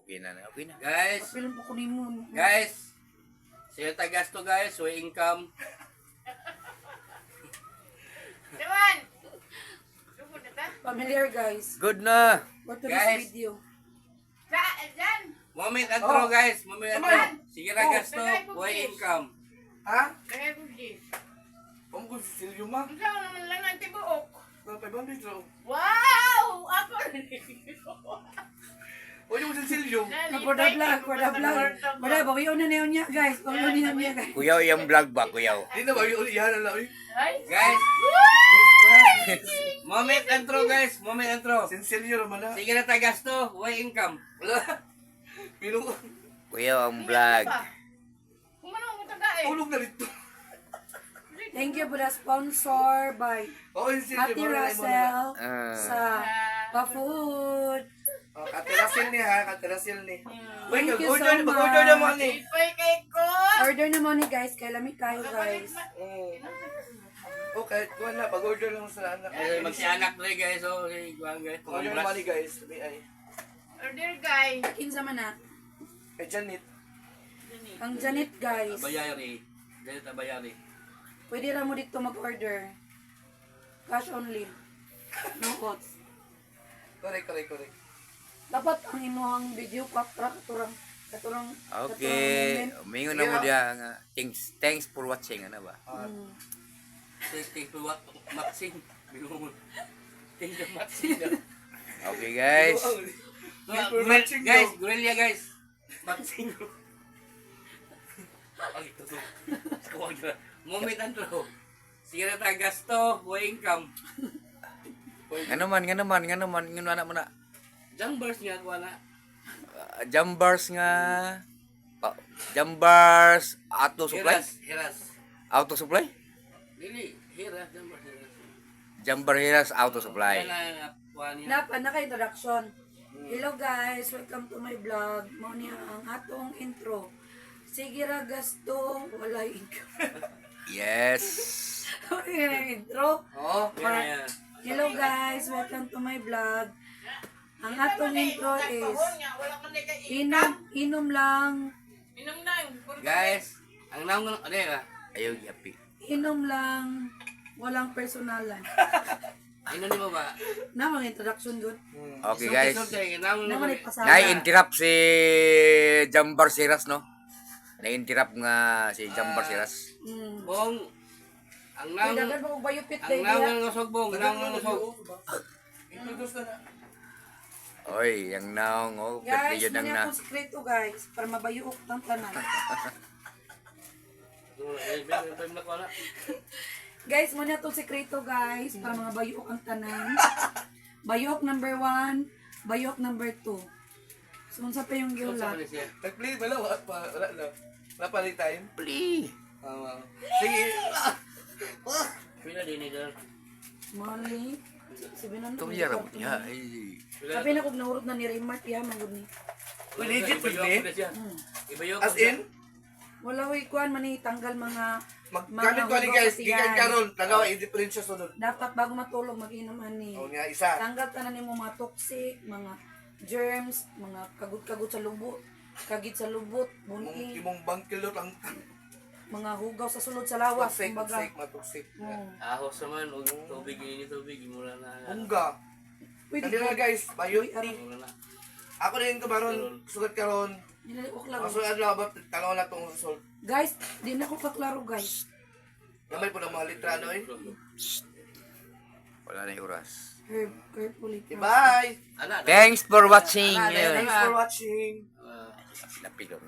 Okay na. Okay na. Guys, Pilan pa ko nimo. guys. Sige tagasto guys, so income. Naman! Lupod na ta? Familiar guys. Good na. For Guys. today's video. Dyan! Moment intro guys, moment intro. Sige na gasto, way income. Ha? Kaya ko di. Ang gusto si Silvio ma. Ang saan naman lang ang tibuok. Napay ba dito? Wow! Ako rin. O yung si Silvio. For the vlog, for the vlog. Wala, bawiyo na niyo niya guys. Bawiyo na niya guys. Kuyaw yung vlog ba, kuyaw? Di na ba yung ulihan na lang? Ay! Guys, moment intro guys, moment intro. Si Silvio naman na. Sige na tagasto, way income. Wala. Pino Kuyaw ang vlog. Kung ano ang tagain? ulog na dito. Thank you for the sponsor by Oo, si Silvio. Ate Russell Ah. sa Pa-Food. Katerasil ni ha, katerasil ni. Wait, Thank you so mag-order much. naman ni. Ipay kay ko! Order naman ni guys, kay lamig kayo guys. Okay, wala, pag-order lang sa anak. Magsianak rin guys, so guys, Order naman ni guys. Sabi ay. Order guy! Kinsa man na. Kay Janet. Ang Janet guys. Abayari. Dahil abayari. Pwede ra mo dito mag-order. Cash only. No odds. Correct. Dapat ang inuhang video katurang Okay. Mingon na mo diya nga. Thanks for watching. Ano ba? Thank you what Maxing. Thank you Maxing. Okay, guys. Guys, Guerrilla guys. Maxing. Ay, ito. Kawag na. Moment intro. Sige na tayo gasto, way income. Nga naman mo na. Jumbers nga ko na. Jambars nga. Jambars auto supply? Hiras. Auto supply? Dili, hiras, jumbers hiras. Jambar Hiras auto supply. Kaya na kuha niya. Naka-introduction. Hello guys, welcome to my vlog. Mao niya ang atong intro. Sige ra gasto, wala income. Yes. Okay, intro. Oo, yan. Hello guys, welcome to my vlog. Ang atong intro is Wala man kay inom lang, Inom na! Guys, ang naong ano yun Ayaw yapi. inom lang, walang personalan. Ano ni mo ba? Namang introduction good. Okay, guys. Naman ipasama. Na-interrupt si Jambar Hiras, no? Na-interrupt nga si Jambar Hiras. Bong, ang Ay, naong, dagan mo bayupit ang kay naong dia. ng usog bong, naong ng usog. Introduce na na. Oy, yung naong, oh. Guys, Pwede yun ang muna na. akong sikreto guys, para mabayuok ng tanan. Guys, muna itong sikreto guys, para mga bayuok ang tanan. Bayuok number 1, bayuok number 2. So, unsa pa yung giulat? Nag-play ba lang? Wala na. Wala pa rin time. Play. Sige. Pila din ni girl. Mali. Sabi na Ito niya raw niya. Ay. Sabi na kung naurot na ni Raymart, ya, magod ni. Legit with me? Ibayok As in? Wala way kuan man ni tanggal mga Magkamit ko ni guys. Gikan karon. Tanawa, i-different siya sunod. dapat bago matulog mag-inom ani. O nga, isa. Tanggal tanan nimo mga toxic, mga germs, mga kagut-kagut sa lubot, kagit sa lubot, bungi, Imong bangkilot ang mga hugaw sa sulod sa lawas, toxic, kumbaga. matoxic. ahos naman, o tubig ini tubig, mura na. Ungga. Pwede Kali na guys, bayot. Mura na. Ako din ko baron, sugat karon. Nilaliok lang. Masulat na ba, tanaw na itong result. Guys, di na ko kaklaro guys. Gamay po ng mga litra, no eh. Wala na yung oras. Carefully. Bye! Ana, Thanks for watching. Thanks for watching. Napilong.